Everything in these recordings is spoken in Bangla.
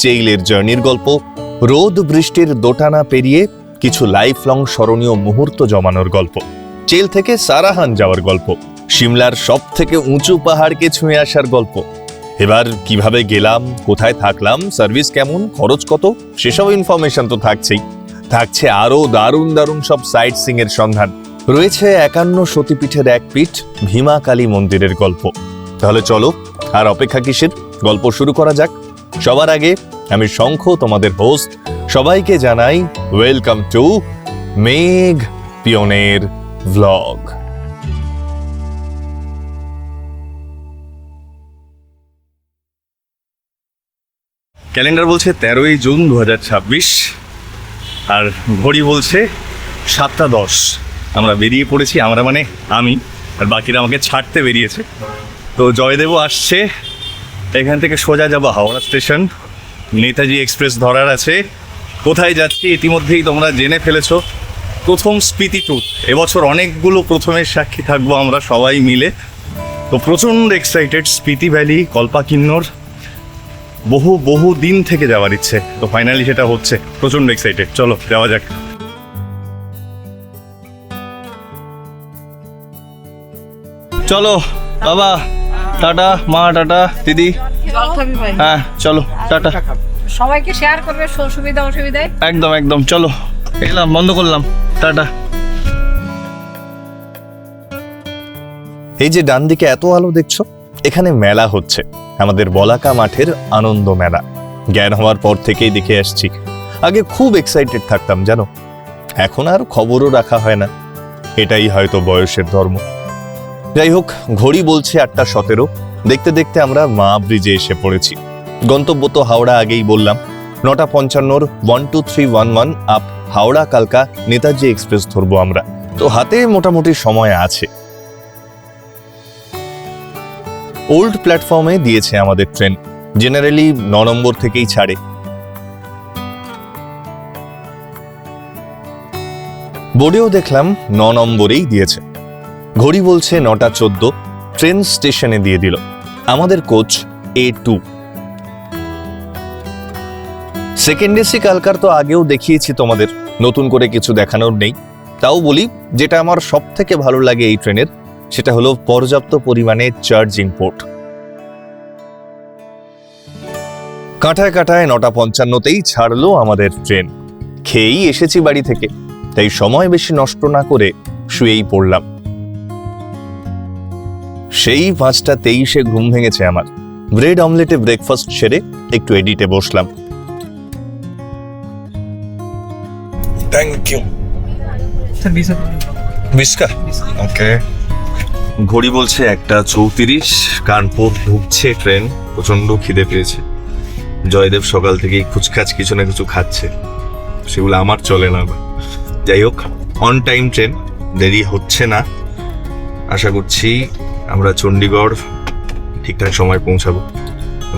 চেইলের জার্নির গল্প, রোদ বৃষ্টির দোটানা পেরিয়ে কিছু লাইফ লং স্মরণীয় মুহূর্ত জমানোর গল্প, চেইল থেকে সারাহান যাওয়ার গল্প, সিমলার সব থেকে উঁচু পাহাড়কে ছুঁয়ে আসার গল্প। এবার কিভাবে গেলাম, কোথায় থাকলাম, সার্ভিস কেমন, খরচ কত, সেসব ইনফরমেশন তো থাকছেই। থাকছে আরো দারুণ দারুণ সব সাইট সিং এর সন্ধান। রয়েছে 51 সতীপীঠের এক পীঠ ভীমা কালী মন্দিরের গল্প। তাহলে চলো আর অপেক্ষা কিসের, গল্প শুরু করা যাক। সবার আগে আমি শঙ্খ, তোমাদের হোস্ট, সবাইকে জানাই ওয়েলকাম টু মেঘ পিয়নের ভ্লগ। ক্যালেন্ডার বলছে 13ই জুন 2026 আর ঘড়ি বলছে 7:10। আমরা বেরিয়ে পড়েছি, আমরা মানে আমি, আর বাকিরা আমাকে ছাড়তে বেরিয়েছে। তো জয়দেবও আসছে, এখান থেকে সোজা যাবো হাওড়া স্টেশন, নেতাজি এক্সপ্রেস ধরার আছে। কোথায় যাচ্ছি ইতিমধ্যেই তোমরা জেনে ফেলেছো, প্রথম স্পিতি ট্যুর। এবছর অনেকগুলো প্রথমের সাক্ষী থাকবো আমরা সবাই মিলে। তো প্রচণ্ড এক্সাইটেড, স্পিতি ভ্যালি, কল্পাকিন্নর, বহু দিন থেকে যাওয়ার ইচ্ছে। তো ফাইনালি সেটা হচ্ছে, প্রচণ্ড এক্সাইটেড। চলো যাওয়া যাক। চলো বাবা, টাটা, মা টাটা, দিদি হ্যাঁ চলো টাটা। সবাইকে শেয়ার করবে, সুবিধা অসুবিধায়। একদম একদম, চলো এলাম, বন্ধ করলাম, টাটা। এই যে ডান দিকে এত আলো দেখছো, এখানে মেলা হচ্ছে, আমাদের বলাকা মাঠের আনন্দ মেলা। জ্ঞান হওয়ার পর থেকেই দেখে আসছি। আগে খুব এক্সাইটেড থাকতাম জানো, এখন আর খবরও রাখা হয় না। এটাই হয়তো বয়সের ধর্ম। যাই হোক, ঘড়ি বলছে 8:17। দেখতে দেখতে আমরা মা ব্রিজে এসে পড়েছি। গন্তব্য তো হাওড়া, আগেই বললাম। 9:55 12311 আপ হাওড়া কালকা নেতাজি এক্সপ্রেস ধরবো আমরা। তো হাতে মোটামুটি সময় আছে। ওল্ড প্ল্যাটফর্মে দিয়েছে আমাদের ট্রেন, জেনারেলি 9 নম্বর থেকেই ছাড়ে। বোর্ডেও দেখলাম 9 নম্বরেই দিয়েছে। ঘড়ি বলছে 9:14। ট্রেন স্টেশনে দিয়ে দিল। আমাদের কোচ A2। সেকেন্ড এসি কালকার তো আগেও দেখিয়েছি তোমাদের, নতুন করে কিছু দেখানোর নেই। তাও বলি, যেটা আমার সব থেকে ভালো লাগে এই ট্রেনের, সেটা হলো পর্যাপ্ত পরিমাণে চার্জিং পোর্ট। কাঁটায় কাঁটায় 9:55তেই ছাড়লো আমাদের ট্রেন। খেয়েই এসেছি বাড়ি থেকে, তাই সময় বেশি নষ্ট না করে শুয়েই পড়লাম। সেই 5:23 ঘুম ভেঙেছে আমার। ব্রেড অমলেটে ব্রেকফাস্ট সেরে একটু এডিটে বসলাম। Thank you. বিস্কা ওকে। ঘড়ি বলছে 1:34। কানপুর ঢুকছে ট্রেন। প্রচন্ড খিদে পেয়েছে। জয়দেব সকাল থেকেই খুচখাচ কিছু না কিছু খাচ্ছে, সেগুলো আমার চলে না। যাই হোক, অন টাইম ট্রেন, দেরি হচ্ছে না। আশা করছি আমরা চণ্ডীগড় ঠিকঠাক সময় পৌঁছাবো।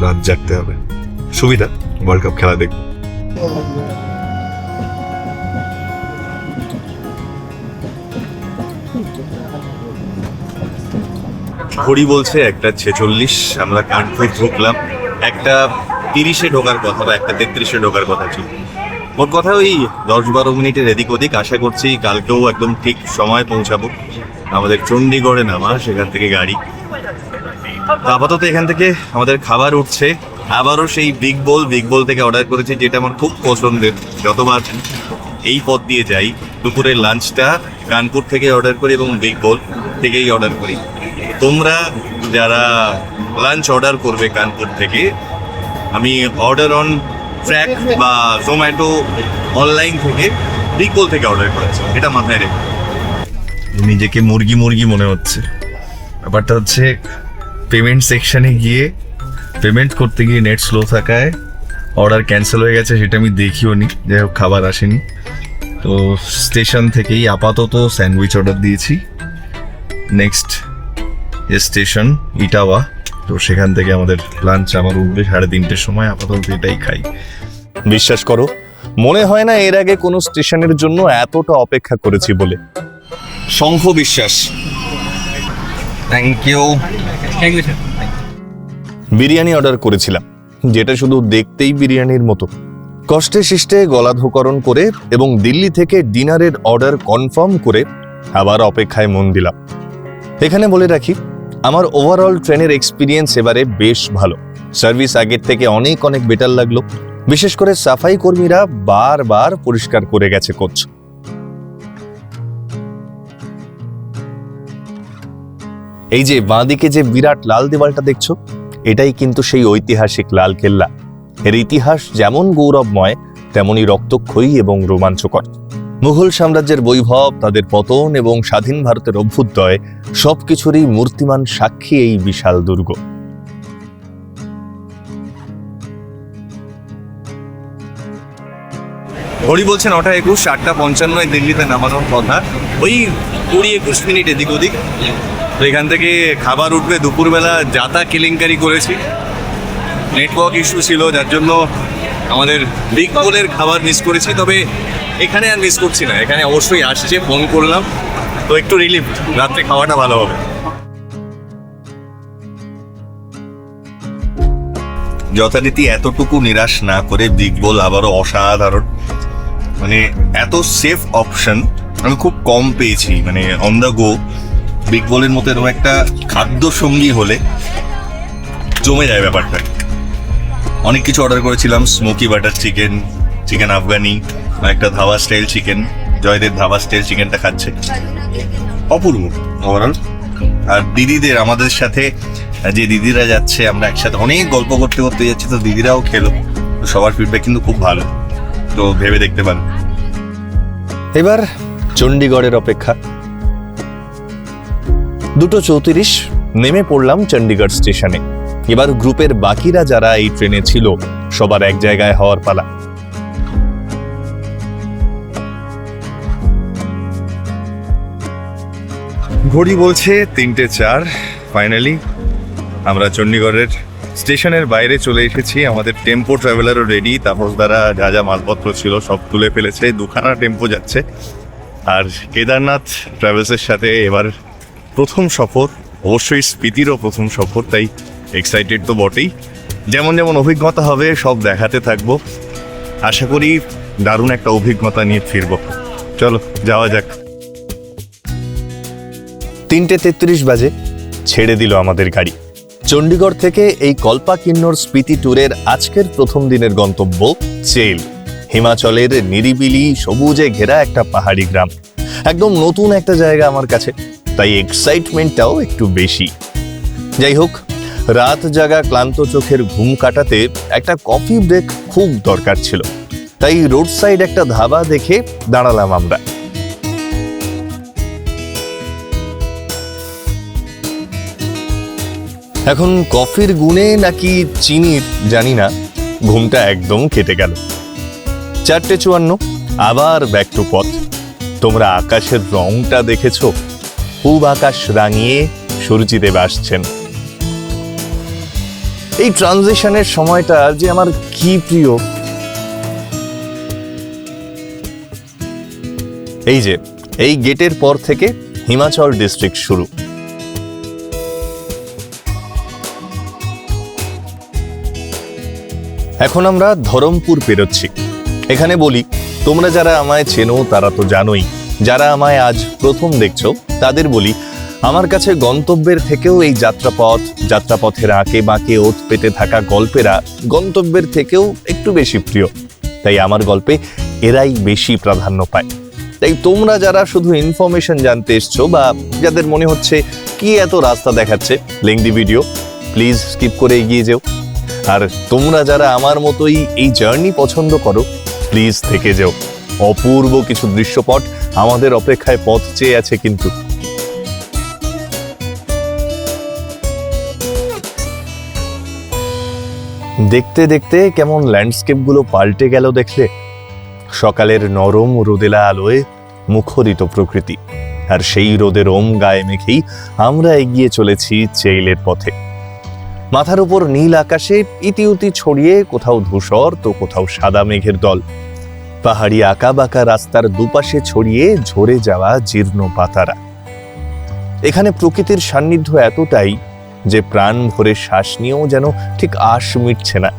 রাত জাগতে হবে, সুবিধা, ওয়ার্ল্ড কাপ খেলা দেখব। ঘড়ি বলছে 1:46। আমরা কানপুর ঢুকলাম। 1:30 ঢোকার কথা বা 1:33 ঢোকার কথা ছিল। ওর কথা ওই 10-12 মিনিটের এদিক ওদিক। আশা করছি কালকেও একদম ঠিক সময় পৌঁছাবো। আমাদের চণ্ডীগড়ে নামা, সেখান থেকে গাড়ি। আপাতত এখান থেকে আমাদের খাবার উঠছে। আবারও সেই বিগ বোল থেকে অর্ডার করেছি, যেটা আমার খুব পছন্দের। যতবার এই পথ দিয়ে যাই, দুপুরের লাঞ্চটা কানপুর থেকে অর্ডার করি এবং বিগ বোল থেকেই অর্ডার করি। তোমরা যারা লাঞ্চ অর্ডার করবে কানপুর থেকে, আমি অর্ডার অন ট্র্যাক বা জোম্যাটো অনলাইন থেকে বিগ বোল থেকে অর্ডার করেছি, এটা মাথায় রেখে। নিজেকে মুরগি মনে হচ্ছে। ব্যাপারটা হচ্ছে, পেমেন্ট সেকশনে গিয়ে পেমেন্ট করতে গিয়ে নেট স্লো থাকায় অর্ডার ক্যান্সেল হয়ে গেছে, সেটা আমি দেখিও নি। যাই হোক, খাবার আসেনি। তো স্টেশন থেকেই আপাতত স্যান্ডউইচ অর্ডার দিয়েছি। নেক্সট স্টেশন ইটাওয়া, তো সেখান থেকে আমাদের লাঞ্চ আমার উঠবে 3:30 সময়। আপাতত এটাই খাই। বিশ্বাস করো, মনে হয় না এর আগে কোনো স্টেশনের জন্য এতটা অপেক্ষা করেছি বলে। শঙ্খ বিশ্বাস, থ্যাংক ইউ। বিরিয়ানি অর্ডার করেছিলাম, যেটা শুধু দেখতেই বিরিয়ানির মতো। কষ্টে শিষ্টে গলাধকরণ করে এবং দিল্লি থেকে ডিনারের অর্ডার কনফার্ম করে আবার অপেক্ষায় মন দিলাম। এখানে বলে রাখি, আমার ওভারঅল ট্রেনের এক্সপিরিয়েন্স এবারে বেশ ভালো। সার্ভিস আগের থেকে অনেক অনেক বেটার লাগলো। বিশেষ করে সাফাই কর্মীরা বারবার পরিষ্কার করে গেছে কোচ। এই যে বাঁদিকে যে বিরাট লাল দেওয়ালটা দেখছো, এটাই কিন্তু সেই ঐতিহাসিক লাল কেল্লা। এর ইতিহাস যেমন গৌরবময় তেমনি রক্তক্ষয়ী এবং রোমাঞ্চকর। মুঘল সাম্রাজ্যের বৈভব, তাদের পতন এবং স্বাধীন ভারতের অভ্যুদয় সবকিছুরই মূর্তিমান সাক্ষী এই বিশাল দুর্গ। ঘড়ি বলছে 9:21, 8:55 দিল্লিতে নামানোর কথা। ওই 20-21 মিনিট এদিক ওদিক। তো এখান থেকে খাবার উঠবে দুপুরবেলা। যাতা কেলেঙ্কারি করেছি, নেটওয়ার্ক ইস্যু ছিল, যার জন্য আমাদের বিগ বোলের খাবার মিস করেছি। তবে এখানে আর মিস করছি না, এখানে অবশ্যই আসছে, ফোন করলাম, তো একটু রিলিফ, রাত্রে খাওয়াটা ভালো হবে। যথারীতি এতটুকু নিরাশ না করে বিগ বোল আবারও অসাধারণ। মানে এত সেফ অপশন আমি খুব কম পেয়েছি। মানে অন দ্য গো বিগ বোলের মতো এরকম একটা খাদ্য সঙ্গী হলে জমে যায় ব্যাপারটা। অনেক কিছু অর্ডার করেছিলাম, smoky butter chicken, chicken Afghani, একটা dhaba style chicken. Joydeb dhaba style চিকেনটা খাচ্ছে, অপূর্ব ওভারঅল। আর দিদিদের, আমাদের সাথে যে দিদিরা যাচ্ছে, আমরা একসাথে অনেক গল্প করতে করতে যাচ্ছি, তো দিদিরাও খেলো। তো সবার ফিডব্যাক কিন্তু খুব ভালো, তো ভেবে দেখতে পারেন। এবার চণ্ডীগড়ের অপেক্ষা। 2:34 নেমে পড়লাম চণ্ডীগড় স্টেশনে। এবার গ্রুপের বাকিরা যারা এই ট্রেনে ছিল সবার এক জায়গায় হওয়ার পালা। ঘড়ি বলছে 3:04। ফাইনালি আমরা চণ্ডীগড়ের স্টেশনের বাইরে চলে এসেছি। আমাদের টেম্পো ট্রাভেলারও রেডি। তাপস দ্বারা যা যা মালপত্র ছিল সব তুলে ফেলেছে। 2খানা টেম্পো যাচ্ছে। আর কেদারনাথ ট্রাভেলসের সাথে এবার প্রথম সফর, অবশ্যই স্পিতিরও প্রথম সফর, তাই এক্সাইটেড তো বটেই। যেমন যেমন অভিজ্ঞতা হবে সব দেখাতে থাকবো। আশা করি দারুণ একটা অভিজ্ঞতা নিয়ে ফিরবো। চলো যাওয়া যাক। 3:33 বাজে ছেড়ে দিল আমাদের গাড়ি। চণ্ডীগড় থেকে এই কল্পা কিন্নর স্পিতি ট্যুরের আজকের প্রথম দিনের গন্তব্য চেইল, হিমাচলের নিরিবিলি সবুজে ঘেরা একটা পাহাড়ি গ্রাম। একদম নতুন একটা জায়গা আমার কাছে, তাই এক্সাইটমেন্টটাও একটু বেশি। যাই হোক, রাত জাগা ক্লান্ত চোখের ঘুম কাটাতে একটা কফি ব্রেক খুব দরকার ছিল, তাই রোড সাইড একটা ধাবা দেখে দাঁড়ালাম আমরা। এখন কফির গুণে নাকি চিনির জানি না, ঘুমটা একদম কেটে গেল। 4:54 আবার ব্যাক টু পথ। তোমরা আকাশের রংটা দেখেছো? পূব আকাশ রাঙিয়ে সূর্যদেব আসছেন। এই ট্রানজিশনের সময়টা যে আমার কি প্রিয়। এই যে এই গেটের পর থেকে হিমাচল ডিস্ট্রিক্ট শুরু। এখন আমরা ধরমপুর পেরোচ্ছি। এখানে বলি, তোমরা যারা আমায় চেনো তারা তো জানোই, যারা আমায় আজ প্রথম দেখছো তাদের বলি, আমার কাছে গন্তব্যের থেকেও এই যাত্রাপথের আঁকে বাঁকে ওত পেতে থাকা গল্পেরা গন্তব্যের থেকেও একটু বেশি প্রিয়। তাই আমার গল্পে এরাই বেশি প্রাধান্য পায়। তাই তোমরা যারা শুধু ইনফরমেশন জানতে এসছো বা যাদের মনে হচ্ছে কি এত রাস্তা দেখাচ্ছে লেংদি ভিডিও, প্লিজ স্কিপ করে এগিয়ে যেও। আর তোমরা যারা আমার মতোই এই জার্নি পছন্দ করো, প্লিজ থেকে যেও। অপূর্ব কিছু দৃশ্যপট আমাদের অপেক্ষায় পথ চেয়ে আছে কিন্তু। দেখতে দেখতে কেমন ল্যান্ডস্কেপগুলো পাল্টে গেল দেখলে। সকালের নরম রোদেলা আলোয় মুখরিত প্রকৃতি, আর সেই রোদের গায়ে মেখেই আমরা এগিয়ে চলেছি চেইলের পথে। মাথার উপর নীল আকাশে ইতিউতি ছড়িয়ে কোথাও ধূসর তো কোথাও সাদা মেঘের দল। পাহাড়ি আঁকা বাঁকা রাস্তার দুপাশে ছড়িয়ে ঝরে যাওয়া জীর্ণ পাতারা। এখানে প্রকৃতির সান্নিধ্য এতটাই যে প্রাণ ভরে শ্বাস নিয়েও যেন ঠিক আশ মিটছে না।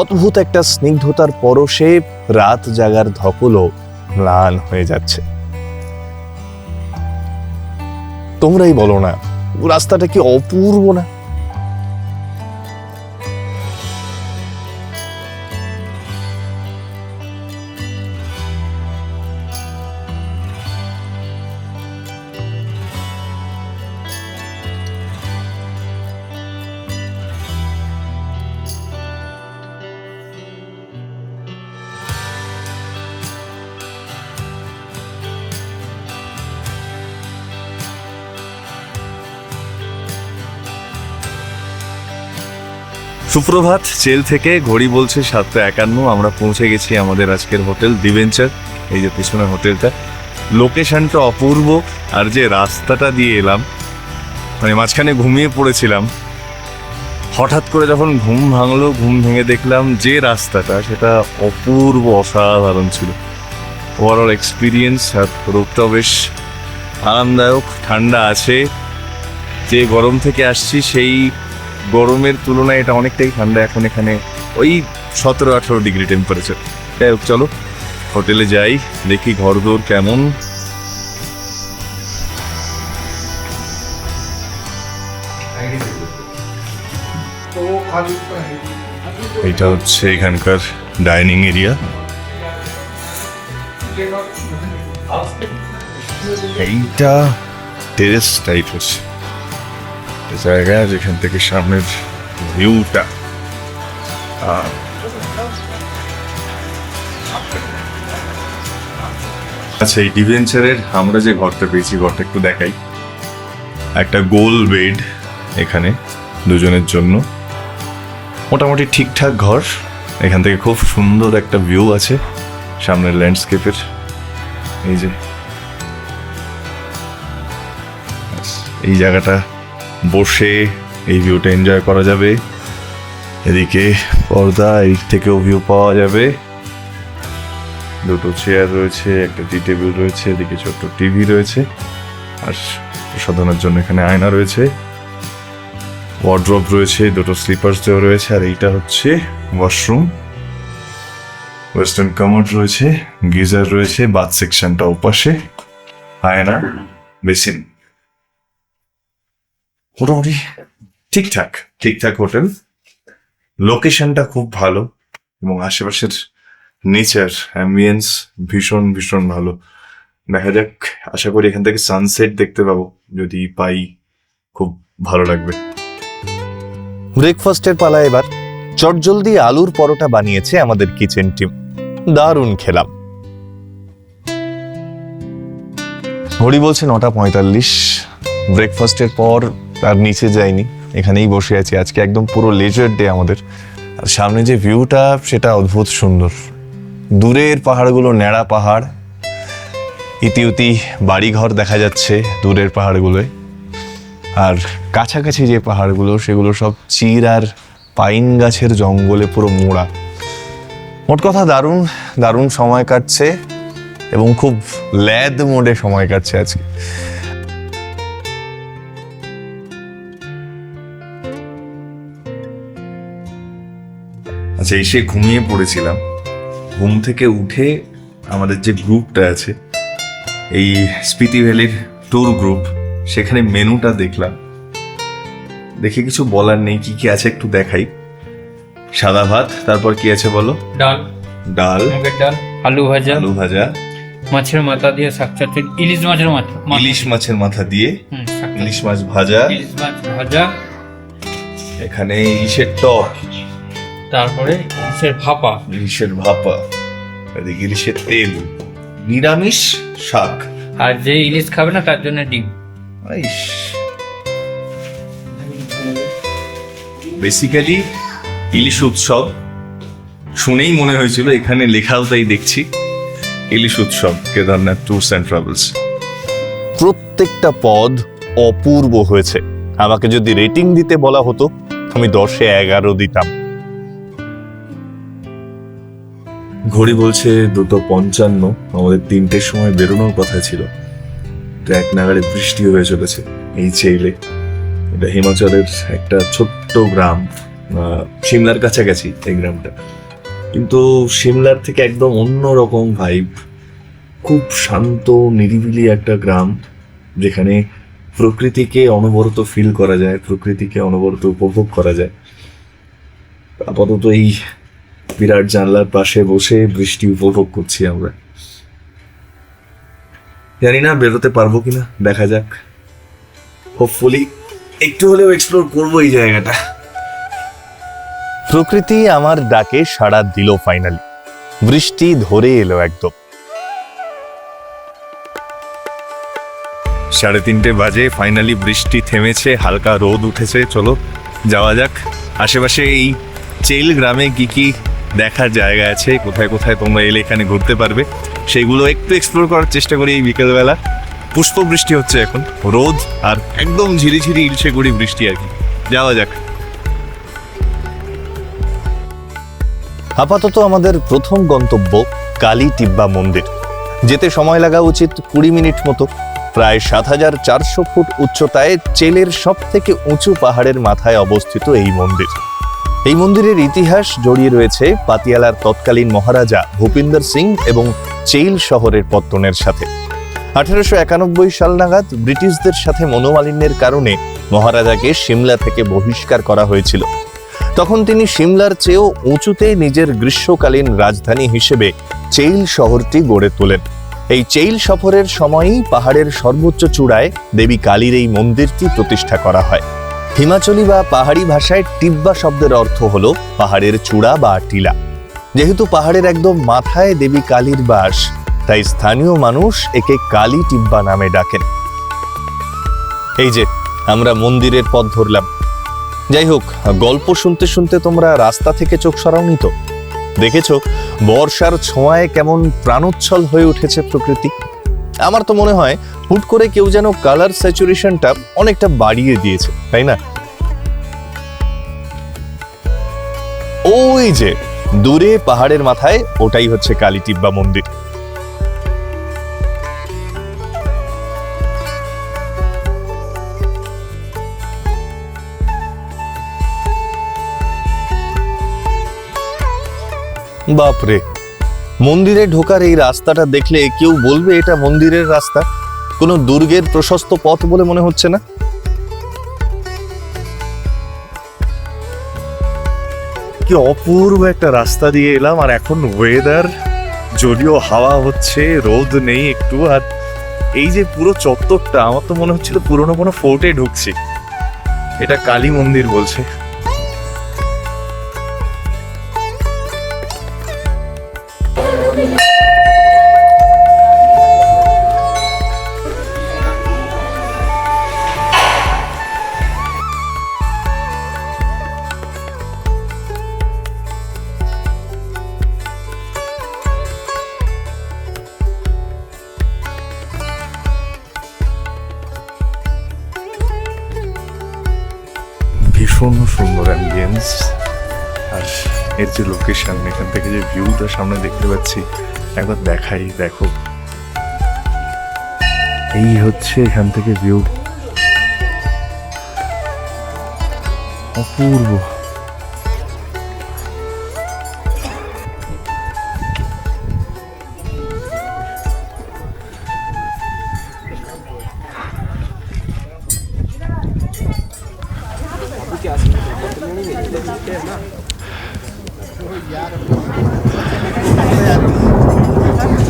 অদ্ভুত একটা স্নিগ্ধতার পরশে রাত জাগার ধকলও ম্লান হয়ে যাচ্ছে। তোমরাই বলো না, রাস্তাটা কি অপূর্ব না? সুপ্রভাত। জেল থেকে ঘড়ি বলছে 7:51। আমরা পৌঁছে গেছি আমাদের আজকের হোটেল দিভেঞ্চার। এই যে পিছনের হোটেলটা, লোকেশনটা অপূর্ব। আর যে রাস্তাটা দিয়ে এলাম, মানে মাঝখানে ঘুমিয়ে পড়েছিলাম, হঠাৎ করে যখন ঘুম ভাঙলো, ঘুম ভেঙে দেখলাম যে রাস্তাটা, সেটা অপূর্ব, অসাধারণ ছিল। Overall experience. আর রোদটাও বেশ আরামদায়ক, ঠান্ডা আছে। যে গরম থেকে আসছি সেই গরমের তুলনায় এটা অনেকটাই ঠান্ডা। এখন এখানে ওই 17-18 ডিগ্রি টেম্পারেচার। যাই হোক, চলো হোটেলে যাই, দেখি ঘরদোর কেমন। এটা হচ্ছে এখানকার ডাইনিং এরিয়া। এইটা টেরেস টাইপের জায়গা, যেখান থেকে সামনের ভিউটা। আচ্ছা, এই ডিভেঞ্চারের আমরা যে ঘরটা পেয়েছি, ঘরটা একটু দেখাই। একটা গোল বেড এখানে দুজনের জন্য, মোটামুটি ঠিকঠাক ঘর। এখান থেকে খুব সুন্দর একটা ভিউ আছে সামনের ল্যান্ডস্কেপের। এই যে এই জায়গাটা বসে এই ভিউটা এনজয় করা যাবে। এদিকে পর্দা, এই থেকেও ভিউ পাওয়া যাবে। দুটো চেয়ার রয়েছে, একটা টি টেবিল রয়েছে, এদিকে ছোট্ট টিভি রয়েছে, আর প্রসাধনের জন্য এখানে আয়না রয়েছে, ওয়ার্ড্রপ রয়েছে, দুটো স্লিপার্স দেওয়া রয়েছে। আর এইটা হচ্ছে ওয়াশরুম, ওয়েস্টার্ন কামোড রয়েছে, গিজার রয়েছে, বাথ সেকশনটা ওপাশে, আয়না, বেসিন। মোটামুটি ঠিকঠাক ঠিকঠাক হোটেল। লোকেশনটা খুব ভালো এবং আশেপাশের নেচার অ্যাম্বিয়েন্স ভীষণ ভীষণ ভালো। দেখা যাক, আশা করি এখান থেকে সানসেট দেখতে পাবো। যদি পাই খুব ভালো লাগবে। ব্রেকফাস্টের পালা এবার। চটজলদি আলুর পরোটা বানিয়েছে আমাদের কিচেন টিম, দারুণ খেলাম। ঘড়ি বলছে 9:45। ব্রেকফাস্টের পর আর নিচে যাইনি, এখানেই বসে আছি। আজকে একদম পুরো লেজার ডে আমাদের। আর সামনে যে ভিউটা, সেটা অদ্ভুত সুন্দর। দূরের পাহাড়গুলো ন্যাড়া পাহাড়, ইতিউতি বাড়িঘর দেখা যাচ্ছে দূরের পাহাড়গুলোয়। আর কাছাকাছি যে পাহাড়গুলো, সেগুলো সব চির আর পাইন গাছের জঙ্গলে পুরো মোড়া। মোট কথা দারুণ দারুণ সময় কাটছে এবং খুব ল্যাদ মোডে সময় কাটছে আজকে। আচ্ছা, এসে ঘুমিয়ে পড়েছিলাম। ঘুম থেকে উঠে আমাদের যে গ্রুপটা আছে, এই স্পিতি ভ্যালির ট্যুর গ্রুপ, সেখানে মেনুটা দেখলাম। দেখে কিছু বলার নেই, কি কি আছে একটু দেখাই। সাদা ভাত, তারপর কি আছে বলো? ডাল, ডাল, মুগের ডাল, আলু ভাজা, আলু ভাজা, মাছের মাথা দিয়ে শাক চচ্চড়ি, ইলিশ মাছের মাথা, ইলিশ মাছের মাথা দিয়ে শাক ইলিশ মাছ ভাজা, ইলিশ মাছ ভাজা, এখানে ইলিশের টক, তারপরে ইলিশের ভাপা, ইলিশের ভাপা, এদিকে ইলিশের তেল, নিরামিষ শাক। আর যে ইলিশ খাবে না তার জন্য ডিম। বেসিক্যালি ইলিশ উৎসব শুনেই মনে হয়েছিল, এখানে লেখাও তাই দেখছি, ইলিশ উৎসব কেদারনাথ ট্যুরস অ্যান্ড ট্রাভেলস। প্রত্যেকটা পদ অপূর্ব হয়েছে। আমাকে যদি রেটিং দিতে বলা হতো, আমি 10-এ 11 দিতাম। ঘড়ি বলছে 2:55। আমাদের 3টের সময় বেরোনোর কথা ছিল, তো এক নাগাড়ে বৃষ্টি হয়ে চলেছে এই চেইলে। এটা হিমাচলের একটা ছোট্ট গ্রাম, সিমলার কাছাকাছি এই গ্রামটা, কিন্তু সিমলার থেকে একদম অন্য রকম ভাইব। খুব শান্ত নিরিবিলি একটা গ্রাম, যেখানে প্রকৃতিকে অনবরত ফিল করা যায়, প্রকৃতিকে অনবরত উপভোগ করা যায়। আপাতত এই বিরাট জানলার পাশে বসে বৃষ্টি উপভোগ করছি আমরা। জানি না বেরোতে পারবো কিনা, দেখা যাক। হোপফুলি একটু হলেও এক্সপ্লোর করবো এই জায়গাটা। প্রকৃতি আমার ডাকে সাড়া দিল ফাইনালি। বৃষ্টি ধরে এলো একদম। 3:30 বাজে, ফাইনালি বৃষ্টি থেমেছে, হালকা রোদ উঠেছে। চলো যাওয়া যাক। আশেপাশে এই চেইল গ্রামে কি কি দেখার জায়গা আছে, কোথায় কোথায় তোমরা এলে এখানে ঘুরতে পারবে, সেগুলো একটু এক্সপ্লোর করার চেষ্টা করি এই বিকেলবেলা। পুষ্প বৃষ্টি হচ্ছে এখন, রোদ আর একদম ঝিরিঝিরি ইলশে গুড়ি বৃষ্টি আর কি। যাওয়া যাক। আপাতত আমাদের প্রথম গন্তব্য কালী টিব্বা মন্দির। যেতে সময় লাগা উচিত 20 মিনিট মতো। প্রায় 7400 ফুট উচ্চতায় চেলের সব থেকে উঁচু পাহাড়ের মাথায় অবস্থিত এই মন্দির। এই মন্দিরের ইতিহাস জড়িয়ে রয়েছে পাতিয়ালার তৎকালীন মহারাজা ভূপিন্দর সিং এবং চেইল শহরের পত্তনের সাথে। 1891 সাল নাগাদ ব্রিটিশদের সাথে মনোমালিন্যের কারণে মহারাজাকে সিমলা থেকে বহিষ্কার করা হয়েছিল। তখন তিনি সিমলার চেয়েও উঁচুতে নিজের গ্রীষ্মকালীন রাজধানী হিসেবে চেইল শহরটি গড়ে তোলেন। এই চেইল সফরের সময়ই পাহাড়ের সর্বোচ্চ চূড়ায় দেবী কালীর এই মন্দিরটি প্রতিষ্ঠা করা হয়। হিমাচলি বা পাহাড়ি ভাষায় টিব্বা শব্দের অর্থ হলো পাহাড়ের চূড়া বা টিলা। যেহেতু পাহাড়ের একদম মাথায় দেবী কালীর বাস, তাই স্থানীয় মানুষ একে কালী টিব্বা নামে ডাকেন। এই যে আমরা মন্দিরের পথ ধরলাম। যাই হোক, গল্প শুনতে শুনতে তোমরা রাস্তা থেকে চোখ সরাওনি তো? দেখেছো বর্ষার ছোঁয়ায় কেমন প্রাণোচ্ছল হয়ে উঠেছে প্রকৃতি? আমার তো মনে হয় হুট করে কেউ যেন কালার স্যাচুরেশনটা অনেকটা বাড়িয়ে দিয়েছে, তাই না? ওই যে দূরে পাহাড়ের মাথায়, ওটাই হচ্ছে কালী টিব্বা মন্দির। বাপরে, মন্দিরে ঢোকার এই রাস্তাটা দেখলে কেউ বলবে এটা মন্দিরের রাস্তা, কোনো দুর্গের প্রশস্ত পথ বলে মনে হচ্ছে না। কি অপূর্ব একটা রাস্তা দিয়ে এলাম, আর এখন ওয়েদার, যদিও হাওয়া হচ্ছে, রোদ নেই একটু, আর এই যে পুরো চত্বরটা, আমার তো মনে হচ্ছিল পুরোনো কোনো ফোর্টে ঢুকছি। এটা কালী মন্দির বলছে। ভীষণ সুন্দর অ্যাম্বিয়েন্স, আর এর যে লোকেশন, এখান থেকে যে ভিউটা সামনে দেখতে পাচ্ছি, একবার দেখাই। দেখো, এই হচ্ছে এখান থেকে ভিউ, অপূর্ব।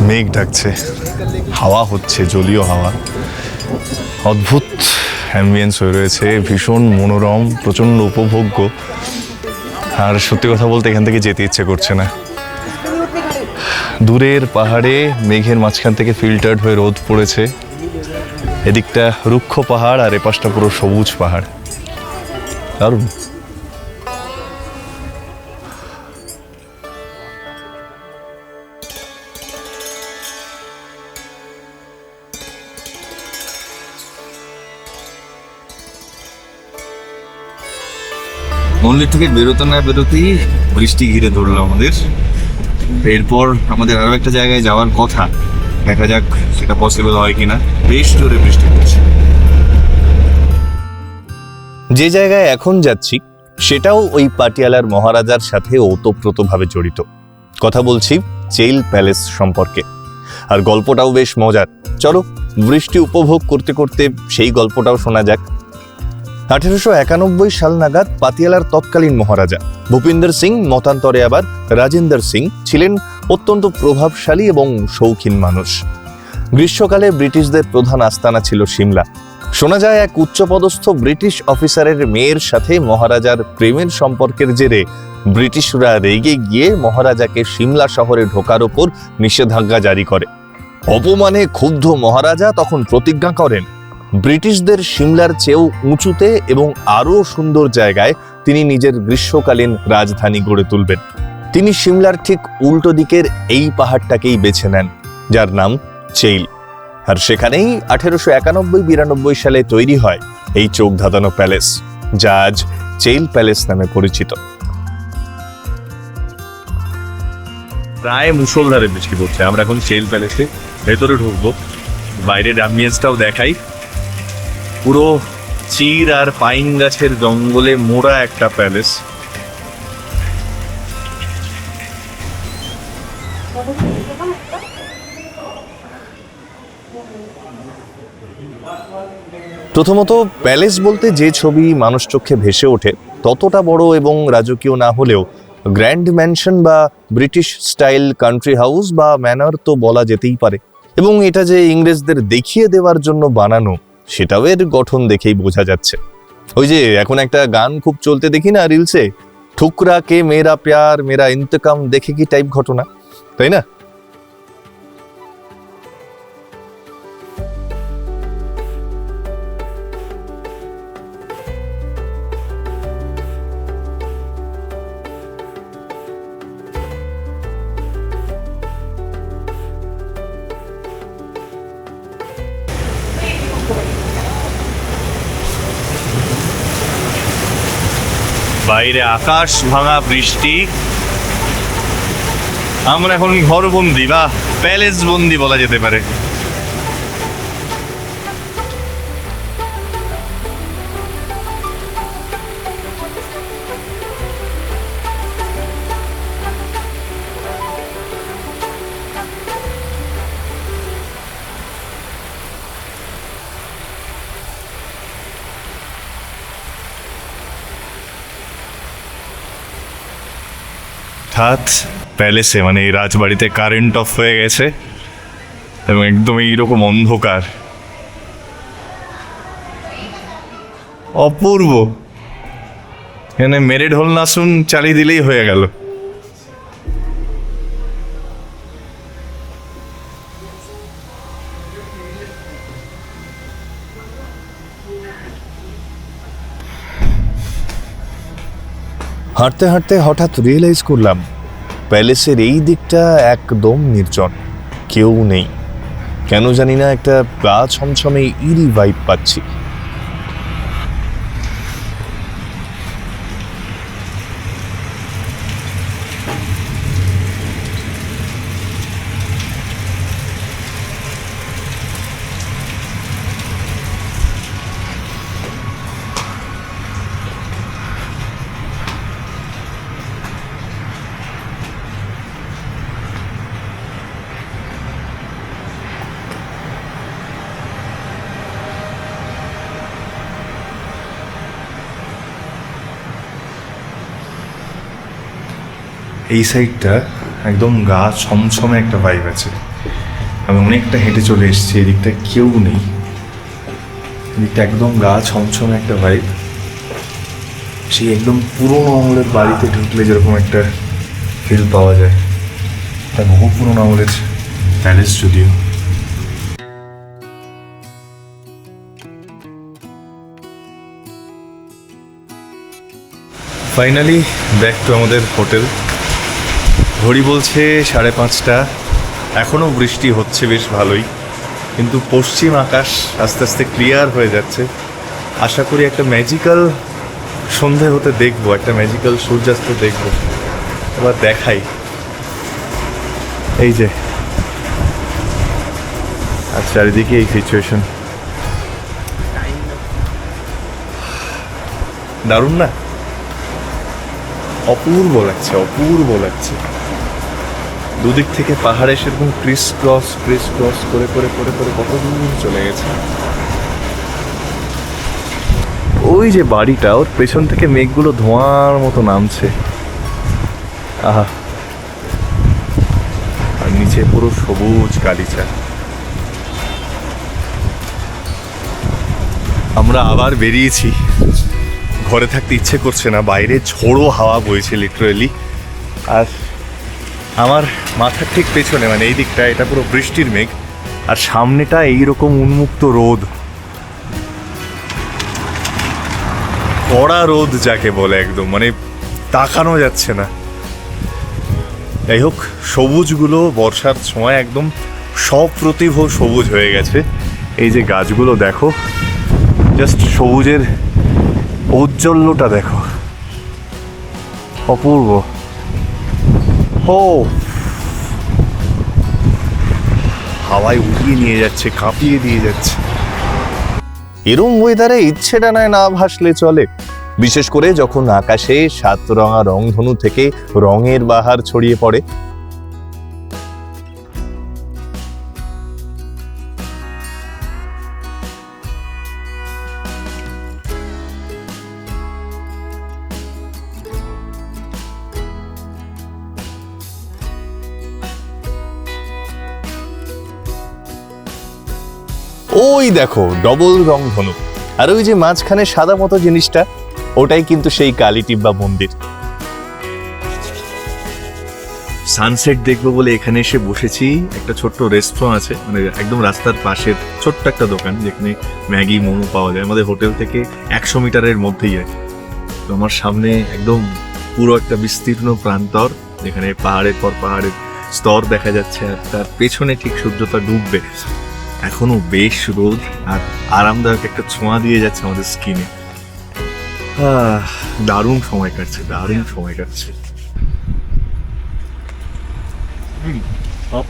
মেঘ ডাকছে, হাওয়া হচ্ছে, জলীয় হাওয়া। অদ্ভুত অ্যাম্বিয়েন্স হয়ে রয়েছে, ভীষণ মনোরম, প্রচণ্ড উপভোগ্য। আর সত্যি কথা বলতে এখান থেকে যেতে ইচ্ছে করছে না। দূরের পাহাড়ে মেঘের মাঝখান থেকে ফিল্টার্ড হয়ে রোদ পড়েছে। এদিকটা রুক্ষ পাহাড়, আর এপাশটা পুরো সবুজ পাহাড়। দারুণ। মন্দির থেকে বেরোতে না বেরোতেই বৃষ্টি ঘিরে ধরলো আমাদের। এরপর আমাদের আরো একটা জায়গায় যাওয়ার কথা, দেখা যাক সেটা পসিবল হয় কিনা। বেশ জোরে বৃষ্টি পড়ছে। যে জায়গায় এখন যাচ্ছি সেটাও ওই পাটিয়ালার মহারাজার সাথে ওতপ্রোতভাবে জড়িত। কথা বলছি চেইল প্যালেস সম্পর্কে। আর গল্পটাও বেশ মজার। চলো বৃষ্টি উপভোগ করতে করতে সেই গল্পটাও শোনা যাক। 1891 সাল নাগাদ পাতিয়ালার তৎকালীন মহারাজা ভূপিন্দর সিং, মতান্তরে আবার রাজেন্দর সিং, ছিলেন অত্যন্ত প্রভাবশালী এবং শৌখিন মানুষ। গ্রীষ্মকালে ব্রিটিশদের প্রধান আস্তানা ছিল সিমলা। শোনা যায় এক উচ্চপদস্থ ব্রিটিশ অফিসারের মেয়ের সাথে মহারাজার প্রেমের সম্পর্কের জেরে ব্রিটিশরা রেগে গিয়ে মহারাজাকে সিমলা শহরে ঢোকার ওপর নিষেধাজ্ঞা জারি করে। অপমানে ক্ষুব্ধ মহারাজা তখন প্রতিজ্ঞা করেন ব্রিটিশদের সিমলার চেয়েও উঁচুতে এবং আরও সুন্দর জায়গায় তিনি নিজের গ্রীষ্মকালীন রাজধানী গড়ে তুলবেন। তিনি সিমলার ঠিক উল্টো দিকের এই পাহাড়টাকেই বেছে নেন, যার নাম চেইল। আর সেখানেই 1891-92 সালে তৈরি হয় এই চোখ ধাঁধানো প্যালেস, যা আজ চেইল প্যালেস নামে পরিচিত। প্রায় মুষলধারে বৃষ্টি পড়ছে। আমরা এখন চেইল প্যালেসে ভেতরে ঢুকবো, বাইরের অ্যাম্বিয়েন্সটাও দেখাই। পুরো চির আর পাইন গাছের জঙ্গলে মোড়া একটা প্যালেস। প্রথমত প্যালেস বলতে যে ছবি মানুষ চোখে ভেসে ওঠে ততটা বড় এবং রাজকীয় না হলেও গ্র্যান্ড ম্যানশন বা ব্রিটিশ স্টাইল কান্ট্রি হাউস বা ম্যানর তো বলা যেতেই পারে। এবং এটা যে ইংরেজদের দেখিয়ে দেওয়ার জন্য বানানো সেটাও এর গঠন দেখেই বোঝা যাচ্ছে। ওই যে এখন একটা গান খুব চলতে দেখি না রিলসে, ঠুকরা কে মেরা প্যার মেরা ইন্তকাম, দেখে কি টাইপ ঘটনা, তাই না? বাইরে আকাশ ভাঙা বৃষ্টি। আমরা এখন ঘরবন্দি বা প্যালেস বন্দি বলা যেতে পারে। অর্থাৎ প্যালেসে মানে এই রাজবাড়িতে কারেন্ট অফ হয়ে গেছে এবং একদম এইরকম অন্ধকার। অপূর্ব। এখানে মেরে ঢোল নাচুন চালিয়ে দিলেই হয়ে গেল। হাঁটতে হাঁটতে হঠাৎ রিয়েলাইজ করলাম প্যালেসের এই দিকটা একদম নির্জন, কেউ নেই। কেন জানি না একটা গা ছমছমে ইরি ভাইব পাচ্ছি। এই সাইডটা একদম গা ছমছমে একটা ভাইব আছে। আমি অনেকটা হেঁটে চলে এসেছি, এদিকটা কেউ নেই। এদিকটা একদম গা ছমছমে একটা ভাইব। সেই একদম পুরোনো আমলের বাড়িতে ঢুকলে যেরকম একটা ফিল পাওয়া যায়, এটা বহু পুরোনো আমলের প্যালেস যদিও। ফাইনালি ব্যাক টু আমাদের হোটেল। ঘড়ি বলছে 5:30। এখনও বৃষ্টি হচ্ছে বেশ ভালোই, কিন্তু পশ্চিম আকাশ আস্তে আস্তে ক্লিয়ার হয়ে যাচ্ছে। আশা করি একটা ম্যাজিক্যাল সন্ধে হতে দেখবো, একটা ম্যাজিক্যাল সূর্যাস্ত দেখবো। এবার দেখাই, এই যে আর চারিদিকে এই সিচুয়েশন। দারুণ না? অপূর্ব লাগছে, অপূর্ব লাগছে। দুদিক থেকে পাহাড়ে সেরকম ক্রিস ক্রস করে করে করে করে কত দূর চলে গেছে। ওই যে বাড়িটা, ওর পেছন থেকে মেঘগুলো ধোঁয়ার মতো নামছে। আহা, আর নিচে পুরো সবুজ গালিচা। আমরা আবার বেরিয়েছি, ঘরে থাকতে ইচ্ছে করছে না, বাইরে ঝোড়ো হাওয়া বইছে লিটারেলি। আর আমার মাথার ঠিক পেছনে, মানে এই দিকটা, এটা পুরো বৃষ্টির মেঘ, আর সামনেটা এইরকম উন্মুক্ত রোদ, কড়া রোদ যাকে বলে, একদম মানে তাকানো যাচ্ছে না। যাই হোক, সবুজগুলো বর্ষার সময় একদম সপ্রতিভ সবুজ হয়ে গেছে। এই যে গাছগুলো দেখো, জাস্ট সবুজের ঔজ্জ্বল্যটা দেখো, অপূর্ব। ও, হাওয়ায় উড়িয়ে নিয়ে যাচ্ছে, কাঁপিয়ে দিয়ে যাচ্ছে। এরম ওয়েদারে ইচ্ছে ডানায় না ভাসলে চলে, বিশেষ করে যখন আকাশে সাতরঙা রংধনু থেকে রঙের বাহার ছড়িয়ে পড়ে। ওই দেখো ডবল রংধনু, আর ওই যে মাঝখানে সাদা মতো জিনিসটা, ওটাই কিন্তু সেই কালীটিব্বা মন্দির। সানসেট দেখবো বলে এখানে এসে বসেছি। একটা ছোট্ট রেস্টুরেন্ট আছে, মানে একদম রাস্তার পাশের ছোট্ট একটা দোকান, যেখানে ম্যাগি মোমো পাওয়া যায়। আমাদের হোটেল থেকে 100 মিটারের মধ্যেই আছে। তো আমার সামনে একদম পুরো একটা বিস্তীর্ণ প্রান্তর, যেখানে পাহাড়ের পর পাহাড়ের স্তর দেখা যাচ্ছে, আর তার পেছনে ঠিক সূর্যটা ডুববে। এখনো বেশ রোদ, আর আরামদায়ক একটা ছোঁয়া দিয়ে যাচ্ছে আমাদের স্কিনে। দারুণ সময় কাটছে, দারুণ সময় কাটছে।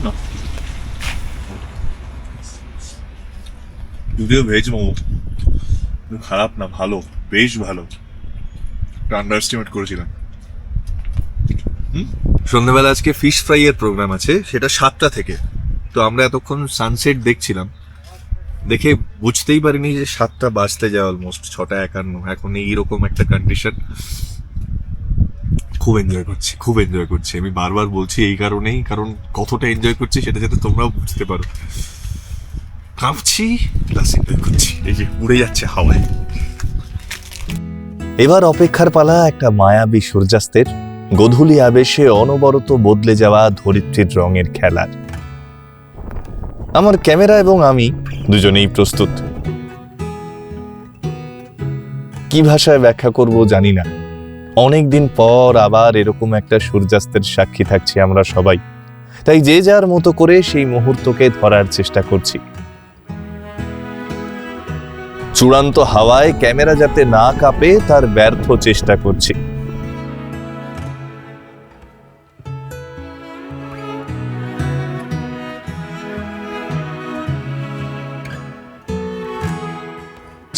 না যদিও ভেজ মোমো, খারাপ না, ভালো, বেশ ভালো। আন্ডার এস্টিমেট করেছিলাম। সন্ধ্যাবেলা আজকে ফিশ ফ্রাই এর প্রোগ্রাম আছে, সেটা 7টা থেকে। তো আমরা এতক্ষণ সানসেট দেখছিলাম, দেখে বুঝতেই পারিনি যে 7টা বাজতে যায়, অলমোস্ট 6:51। এখন এইরকম একটা কন্ডিশন। খুব এনজয় করছি, খুব এনজয় করছি। আমি বারবার বলছি এই কারণেই, কারণ কতটা এনজয় করছি সেটা যাতে তোমরাও বুঝতে পারো। কাঁপছি প্লাস এনজয় করছি, এই যে উড়ে যাচ্ছে হাওয়ায়। এবার অপেক্ষার পালা একটা মায়াবী সূর্যাস্তের, গোধূলি আবেশে অনবরত বদলে যাওয়া ধরিত্রীর রঙের খেলার। আমার ক্যামেরা এবং আমি দুজনেই প্রস্তুত। কি ভাষায় ব্যাখ্যা করব জানি না। অনেকদিন পর আবার এরকম একটা সূর্যাস্তের সাক্ষী থাকছি আমরা সবাই, তাই যে যার মতো করে সেই মুহূর্তকে ধরার চেষ্টা করছি। চূড়ান্ত হাওয়ায় ক্যামেরা যাতে না কাঁপে তার ব্যর্থ চেষ্টা করছি।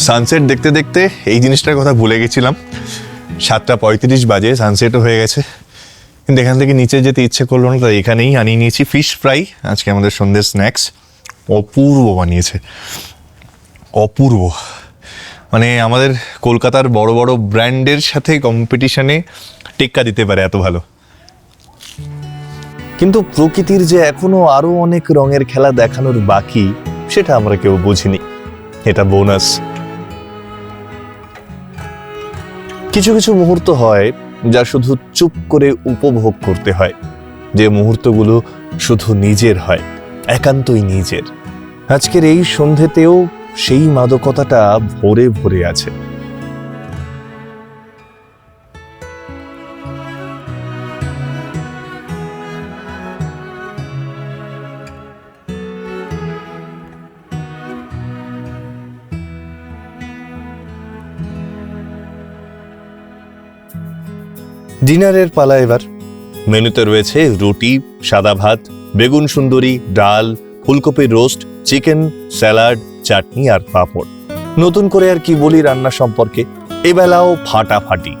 সানসেট দেখতে দেখতে এই জিনিসটার কথা ভুলে গেছিলাম। 7:35 বাজে, সানসেটও হয়ে গেছে, কিন্তু এখান থেকে নিচে যেতে ইচ্ছে করলো না, তাই এখানেই আনিয়ে নিয়েছি ফিশ ফ্রাই, আজকে আমাদের সন্ধ্যের স্ন্যাক্স। অপূর্ব বানিয়েছে, অপূর্ব। মানে আমাদের কলকাতার বড় বড় ব্র্যান্ডের সাথে কম্পিটিশনে টেক্কা দিতে পারে, এত ভালো। কিন্তু প্রকৃতির যে এখনো আরো অনেক রঙের খেলা দেখানোর বাকি, সেটা আমরা কেউ বুঝিনি। এটা বোনাস। কিছু কিছু মুহূর্ত হয় যা শুধু চুপ করে উপভোগ করতে হয়, যে মুহূর্তগুলো শুধু নিজের হয়, একান্তই নিজের। আজকের এই সন্ধেতেও সেই মাদকতাটা ভরে ভরে আছে। ডিনারের পালা এবার। মেনুতে রয়েছে রুটি, সাদা ভাত, বেগুন সুন্দরী, ডাল, ফুলকপির রোস্ট, চিকেন, স্যালাড, চাটনি আর পাঁপড়। নতুন করে আর কি বলি রান্না সম্পর্কে, এবেলাও ফাটাফাটি।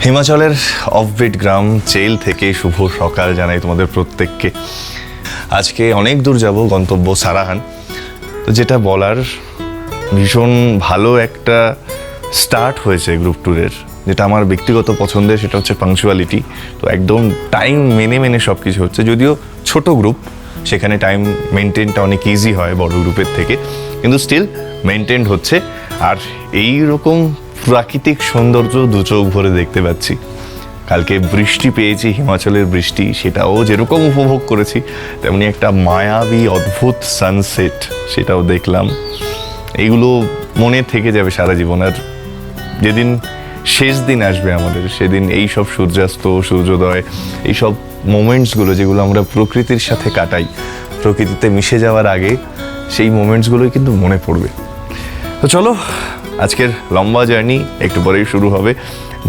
হিমাচলের অফবিট গ্রাম চেল থেকে শুভ সকাল জানাই তোমাদের প্রত্যেককে। আজকে অনেক দূর যাব, গন্তব্য সারাহান। তো যেটা বলার, ভীষণ ভালো একটা স্টার্ট হয়েছে গ্রুপ ট্যুরের, যেটা আমার ব্যক্তিগত পছন্দের, সেটা হচ্ছে পাংচুয়ালিটি। তো একদম টাইম মেনে সব কিছু হচ্ছে। যদিও ছোট গ্রুপ, সেখানে টাইম মেনটেনটা অনেক ইজি হয় বড় গ্রুপের থেকে, কিন্তু স্টিল মেনটেন হচ্ছে। আর এই রকম প্রাকৃতিক সৌন্দর্য দু চোখ ভরে দেখতে পাচ্ছি। কালকে বৃষ্টি পেয়েছি, হিমাচলের বৃষ্টি, সেটাও যেরকম উপভোগ করেছি, তেমনি একটা মায়াবী অদ্ভুত সানসেট, সেটাও দেখলাম। এইগুলো মনে থেকে যাবে সারা জীবন। আর যেদিন শেষ দিন আসবে আমাদের, সেদিন এই সব সূর্যাস্ত, সূর্যোদয়, এইসব মোমেন্টসগুলো যেগুলো আমরা প্রকৃতির সাথে কাটাই, প্রকৃতিতে মিশে যাওয়ার আগে, সেই মোমেন্টসগুলোই কিন্তু মনে পড়বে। তো চলো, আজকের লম্বা জার্নি একটু পরেই শুরু হবে।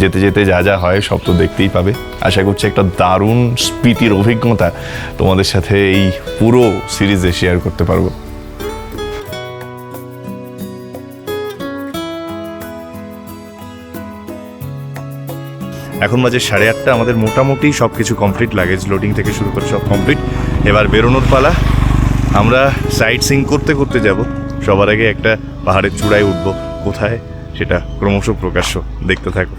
যেতে যেতে যা যা হয় সব তো দেখতেই পাবে। আশা করছি একটা দারুণ স্পিতির অভিজ্ঞতা তোমাদের সাথে এই পুরো সিরিজে শেয়ার করতে পারবো। এখন বাজে 8:30। আমাদের মোটামুটি সব কিছু কমপ্লিট, লাগেজ লোডিং থেকে শুরু করে সব কমপ্লিট। এবার বেরোনোর পালা। আমরা সাইট সিং করতে করতে যাব। সবার আগে একটা পাহাড়ের চূড়ায় উঠবো, কোথায় সেটা ক্রমশ প্রকাশ্য, দেখতে থাকো।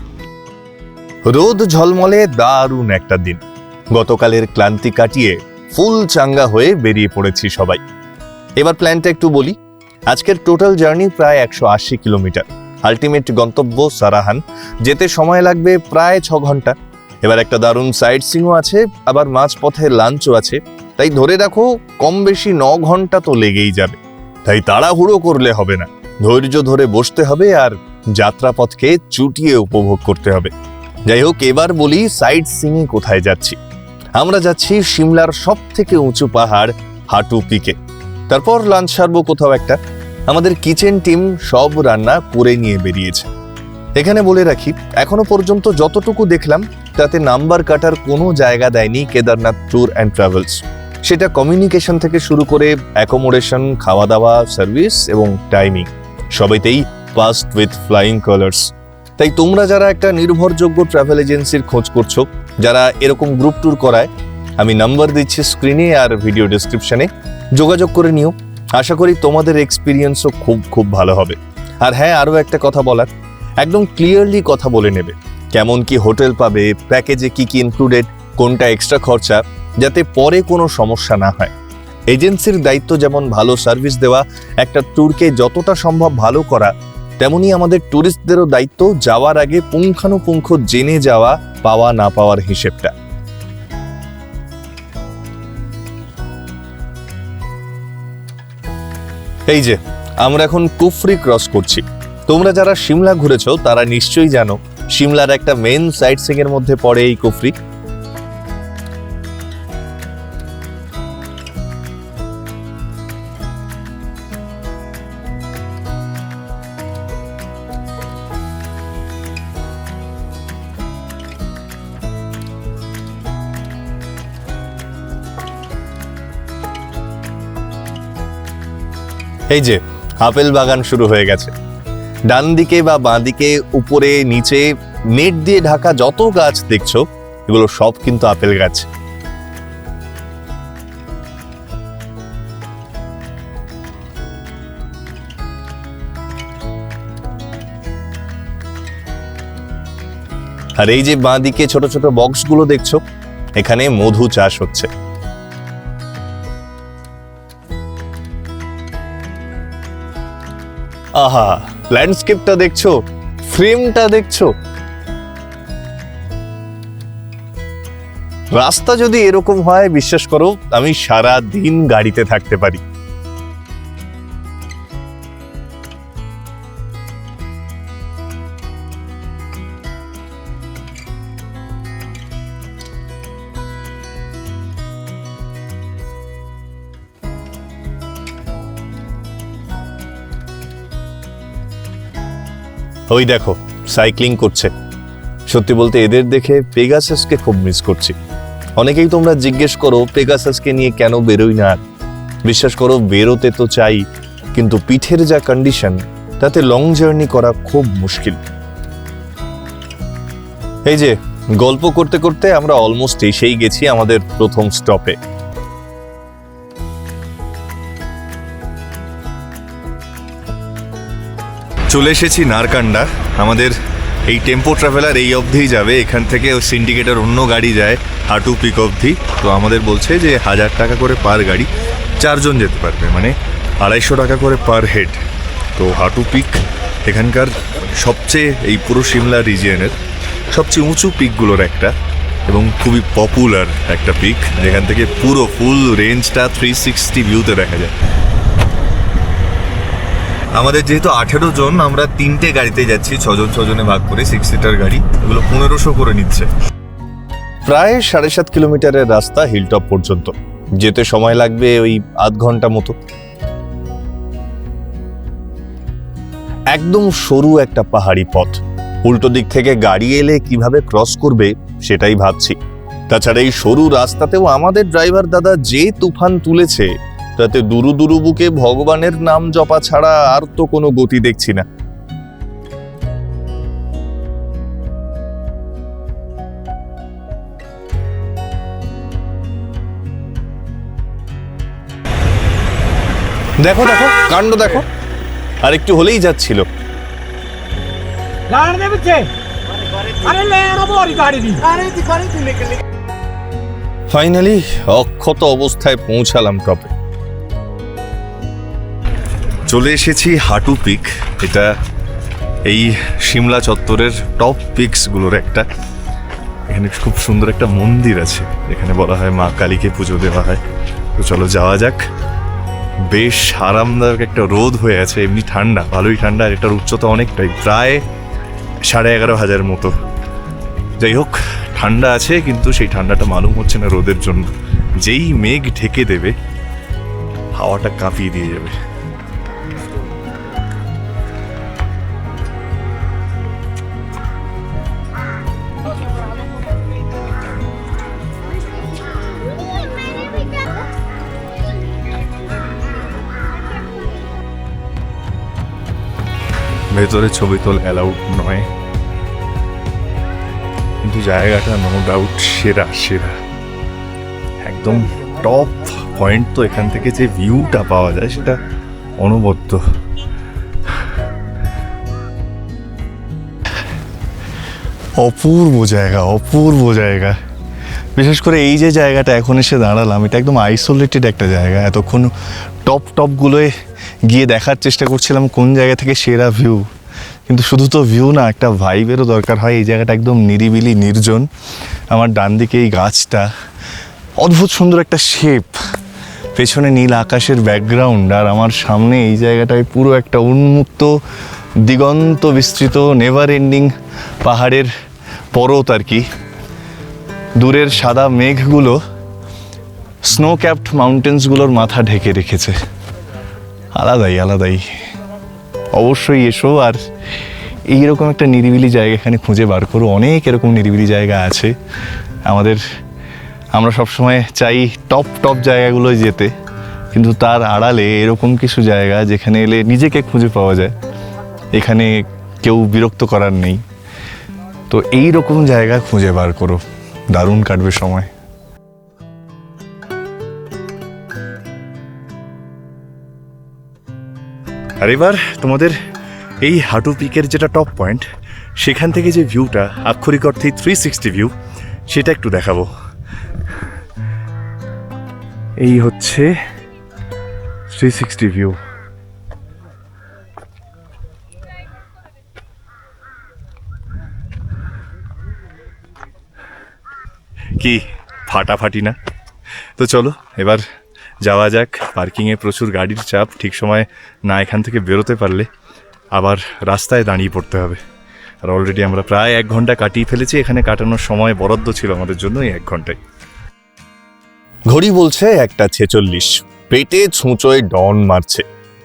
রোদ ঝলমলে দারুণ একটা দিন। গতকালের ক্লান্তি কাটিয়ে ফুল চাঙ্গা হয়ে বেরিয়ে পড়েছি সবাই। এবার প্ল্যানটা একটু বলি। আজকের টোটাল জার্নি প্রায় 180 কিলোমিটার। আলটিমেট গন্তব্য সারাহান। যেতে সময় লাগবে প্রায় 6 ঘন্টা। এবার একটা দারুণ সাইট সিংও আছে, আবার মাঝপথে লাঞ্চও আছে। তাই ধরে রাখো কম বেশি 9 ঘন্টা তো লেগেই যাবে। তাই তাড়াহুড়ো করলে হবে না, ধৈর্য ধরে বসতে হবে আর যাত্রাপথকে চুটিয়ে উপভোগ করতে হবে। যাই হোক, এবার বলি সাইট সিংয়ে কোথায় যাচ্ছি। আমরা যাচ্ছি সিমলার সব থেকে উঁচু পাহাড় হাটু পিকে। তারপর লাঞ্চ সারবো কোথাও একটা। আমাদের কিচেন টিম সব রান্না করে নিয়ে বেরিয়েছে। এখানে বলে রাখি, এখনো পর্যন্ত যতটুকু দেখলাম তাতে নাম্বার কাটার কোনো জায়গা দেয়নি কেদারনাথ ট্যুর অ্যান্ড ট্রাভেলস। সেটা কমিউনিকেশন থেকে শুরু করে অ্যাকোমোডেশন, খাওয়া দাওয়া, সার্ভিস এবং টাইমিং, সবাইতেই পাসড উইথ ফ্লাইং কালার্স। তাই তোমরা যারা একটা নির্ভরযোগ্য ট্রাভেল এজেন্সির খোঁজ করছো, যারা এরকম গ্রুপ ট্যুর করায়, আমি নাম্বার দিচ্ছি স্ক্রিনে আর ভিডিও ডেসক্রিপশনে, যোগাযোগ করে নিও। আশা করি তোমাদের এক্সপিরিয়েন্সও খুব ভালো হবে। আর হ্যাঁ, আরও একটা কথা বলার, একদম ক্লিয়ারলি কথা বলে নেবে কেমন কি হোটেল পাবে, প্যাকেজে কি ইনক্লুডেড, কোনটা এক্সট্রা খরচা, যাতে পরে কোনো সমস্যা না হয়। এজেন্সির দায়িত্ব যেমন ভালো সার্ভিস দেওয়া, একটা ট্যুরকে যতটা সম্ভব ভালো করা, তেমনি আমাদের ট্যুরিস্টদেরও দায়িত্ব যাওয়ার আগে পুঙ্খানুপুঙ্খ জেনে যাওয়া, পাওয়া না পাওয়ার হিসেবটা। এই যে আমরা এখন কুফরি ক্রস করছি। তোমরা যারা সিমলা ঘুরেছো তারা নিশ্চয়ই জানো, সিমলার একটা মেন সাইট সিং এর মধ্যে পড়ে এই কুফরি। এই যে আপেল বাগান শুরু হয়ে গেছে। ডান দিকে বা বাঁ দিকে, উপরে নিচে নেট দিয়ে ঢাকা যত গাছ দেখছো, এগুলো সব কিন্তু আপেল গাছ। আর এই যে বাঁ দিকে ছোট ছোট বক্সগুলো দেখছো, এখানে মধু চাষ হচ্ছে। আহা, ল্যান্ডস্কেপটা দেখছো, ফ্রেমটা দেখছো। রাস্তা যদি এরকম হয়, বিশ্বাস করো আমি সারা দিন গাড়িতে থাকতে পারি। ওই দেখো সাইক্লিং করছে। সত্যি বলতে এদের দেখে পেগাসাসকে খুব মিস করছি। অনেকেই তোমরা জিজ্ঞেস করো পেগাসাসকে নিয়ে কেন বেরোই না। বিশ্বাস করো, বেরোতে তো চাই, কিন্তু পিঠের যা কন্ডিশন, তাতে লং জার্নি করা খুব মুশকিল। এই যে গল্প করতে করতে আমরা অলমোস্ট এসেই গেছি আমাদের প্রথম স্টপে। চলে এসেছি নারকান্ডা। আমাদের এই টেম্পো ট্রাভেলার এই অবধিই যাবে, এখান থেকে সিন্ডিকেটের অন্য গাড়ি যায় হাটু পিক অবধি। তো আমাদের বলছে যে 1000 টাকা করে পার গাড়ি, 4 জন যেতে পারবে, মানে 250 টাকা করে পার হেড। তো হাটু পিক এখানকার সবচেয়ে, এই পুরো সিমলা রিজিয়নের সবচেয়ে উঁচু পিকগুলোর একটা, এবং খুবই পপুলার একটা পিক, যেখান থেকে পুরো ফুল রেঞ্জটা 360 ভিউতে দেখা যায়। আমাদের যেহেতু 18 জন, আমরা 3টে গাড়িতে যাচ্ছি, 6 জন 6 জনে ভাগ করে, 6 সিটার গাড়ি, এগুলো 1500 করে নিচ্ছে। প্রায় 7.5 কিলোমিটারের রাস্তা হিলটপ পর্যন্ত, যেতে সময় লাগবে ওই আধ ঘন্টা মতো। একদম সরু একটা পাহাড়ি পথ, উল্টো দিক থেকে গাড়ি এলে কিভাবে ক্রস করবে সেটাই ভাবছি। তাছাড়া এই সরু রাস্তাতেও আমাদের ড্রাইভার দাদা যে তুফান তুলেছে, তাতে দুরু দুরু বুকে ভগবানের নাম জপা ছাড়া আর তো কোনো গতি দেখছি না। দেখো দেখো কাণ্ড দেখো, আর একটু হলেই যাচ্ছিল। ফাইনালি অক্ষত অবস্থায় পৌঁছালাম টপে। চলে এসেছি হাটু পিক। এটা এই সিমলা চত্বরের টপ পিকসগুলোর একটা। এখানে খুব সুন্দর একটা মন্দির আছে, এখানে বলা হয় মা কালীকে পুজো দেওয়া হয়। তো চলো যাওয়া যাক। বেশ আরামদায়ক একটা রোদ হয়ে আছে, এমনি ঠান্ডা, ভালোই ঠান্ডা। আর এটার উচ্চতা অনেকটাই, প্রায় 11,500 মতো। যাই হোক, ঠান্ডা আছে, কিন্তু সেই ঠান্ডাটা মালুম হচ্ছে না রোদের জন্য। যেই মেঘ ঢেকে দেবে, হাওয়াটা কাঁপিয়ে দিয়ে যাবে। ভেতরে ছবি তোলা অ্যালাউড নয়, কিন্তু জায়গাটা নো ডাউট সেরা সেরা। একদম টপ পয়েন্ট, তো এখান থেকে যে ভিউটা পাওয়া যায় সেটা অনবদ্য। অপূর্ব জায়গা, অপূর্ব জায়গা। বিশেষ করে এই যে জায়গাটা এখন এসে দাঁড়ালাম, এটা একদম আইসোলেটেড একটা জায়গা। এতক্ষণ টপগুলোয় গিয়ে দেখার চেষ্টা করছিলাম কোন জায়গা থেকে সেরা ভিউ, কিন্তু শুধু তো ভিউ না, একটা ভাইবেরও দরকার হয়। এই জায়গাটা একদম নিরিবিলি, নির্জন। আমার ডান দিকে এই গাছটা, অদ্ভুত সুন্দর একটা শেপ, পেছনে নীল আকাশের ব্যাকগ্রাউন্ড, আর আমার সামনে এই জায়গাটায় পুরো একটা উন্মুক্ত দিগন্ত বিস্তৃত নেভার এন্ডিং পাহাড়ের পর্বত আর কি। দূরের সাদা মেঘগুলো স্নো ক্যাপড মাউন্টেন্সগুলোর মাথা ঢেকে রেখেছে। আলাদাই আলাদাই। অবশ্যই এসো, আর এইরকম একটা নিরিবিলি জায়গা এখানে খুঁজে বার করো। অনেক এরকম নিরিবিলি জায়গা আছে আমরা সবসময় চাই টপ জায়গাগুলোয় যেতে, কিন্তু তার আড়ালে এরকম কিছু জায়গা যেখানে এলে নিজেকে খুঁজে পাওয়া যায়। এখানে কেউ বিরক্ত করার নেই। তো এই রকম জায়গা খুঁজে বার করো, দারুণ কাটবে সময়। আর এবার তোমাদের এই হাটু পিকের যেটা টপ পয়েন্ট, সেখান থেকে যে ভিউটা, আক্ষরিক অর্থে 360 ভিউ, সেটা একটু দেখাবো। এই হচ্ছে 360 ভিউ। কি ফাটাফাটি না? তো চলো এবার যাওয়া যাক। পার্কিংয়ে প্রচুর গাড়ির চাপ, ঠিক সময় না এখান থেকে বেরোতে পারলে আবার রাস্তায় দাঁড়িয়ে পড়তে হবে। আর অলরেডি আমরা প্রায় 1 ঘন্টা কাটিয়ে ফেলেছি। এখানে কাটানোর সময় বরাদ্দ ছিল আমাদের জন্য এই 1 ঘন্টায়। ঘড়ি বলছে 1:46, পেটে ছুঁচোয় ডন মারছে।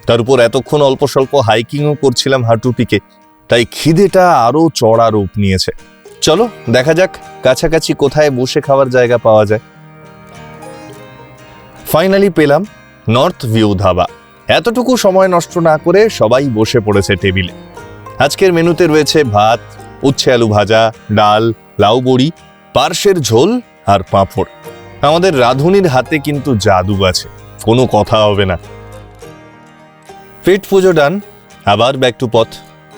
তার উপর এতক্ষণ অল্প স্বল্প হাইকিংও করছিলাম হাটু পিকে, তাই খিদেটা আরো চড়া রূপ নিয়েছে। চলো দেখা যাক কাছাকাছি কোথায় বসে খাওয়ার জায়গা পাওয়া যায়। ফাইনালি পেলাম নর্থ ভিউ ধাবা। এতটুকু সময় নষ্ট না করে সবাই বসে পড়েছে টেবিলে। আজকের মেনুতে রয়েছে ভাত, উচ্ছে আলু ভাজা, ডাল, লাউ বড়ি, পার্শের ঝোল আর পাঁপড়। আমাদের রাঁধুনির হাতে কিন্তু জাদু আছে, কোনো কথা হবে না। পেট পুজো ডান, আবার ব্যাক টু পথ।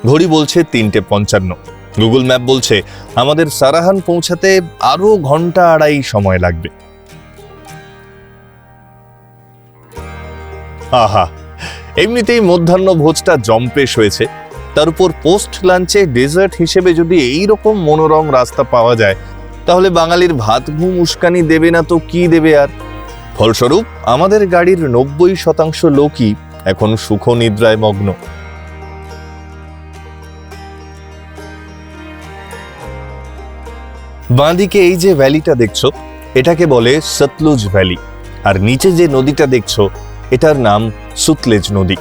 ঘড়ি বলছে 3:55। গুগল ম্যাপ বলছে আমাদের সারাহান পৌঁছাতে আরো ঘন্টা আড়াই সময় লাগবে। আহা, এমনিতেই মধ্যাহ্ন ভোজটা জম্পেশ হয়েছে, তার উপর পোস্ট লাঞ্চে ডেজার্ট হিসেবে যদি এই রকম মনোরম রাস্তা পাওয়া যায়, তাহলে বাঙালির ভাত ঘুম উস্কানি দেবে না তো কি দেবে আর। ফলস্বরূপ আমাদের গাড়ির 90% লোকই এখন সুখ নিদ্রায় মগ্ন। বাঁদিকে এই যে ভ্যালিটা দেখছো, এটাকে বলে সতলুজ ভ্যালি, আর নিচে যে নদীটা দেখছো এটার নাম সুতলেজ নদী।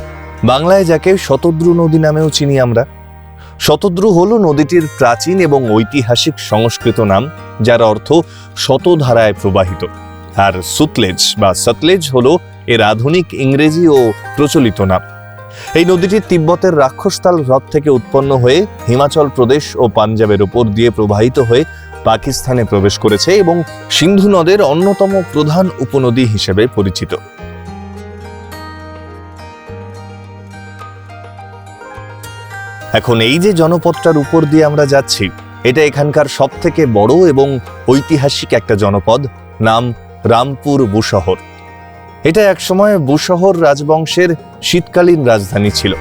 বাংলায় যাকে শতদ্রু নদী নামেও চিনি আমরা। শতদ্রু হলো নদীটির প্রাচীন এবং ঐতিহাসিক সংস্কৃত নাম, যার অর্থ শতধারায় প্রবাহিত। আর সুতলেজ বা সতলেজ হলো এর আধুনিক ইংরেজি ও প্রচলিত নাম। এই নদীটি তিব্বতের রাক্ষসতাল হ্রদ থেকে উৎপন্ন হয়ে হিমাচল প্রদেশ ও পাঞ্জাবের উপর দিয়ে প্রবাহিত হয়ে পাকিস্তানে প্রবেশ করেছে এবং সিন্ধু নদের অন্যতম প্রধান উপনদী হিসেবে পরিচিত। এখন এই যে জনপদটার উপর দিয়ে আমরা যাচ্ছি, এটা এখানকার সব থেকে বড় এবং ঐতিহাসিক একটা জনপদ, নাম রামপুর বুশহর। এটা একসময় বুশহর রাজবংশের শীতকালীন রাজধানী ছিল,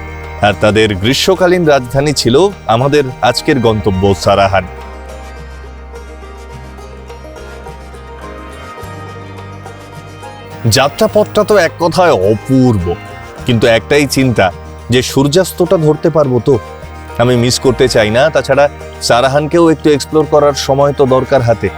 আর তাদের গ্রীষ্মকালীন রাজধানী ছিল আমাদের আজকের গন্তব্য সারাহান। যাত্রাপথটা তো এক কথায় অপূর্ব, কিন্তু একটাই চিন্তা যে সূর্যাস্তটা ধরতে পারবো তো। আমি মিস করতে চাই না, তাছাড়া সারাহানকেও একটু এক্সপ্লোর করার সময় তো দরকার হাতে।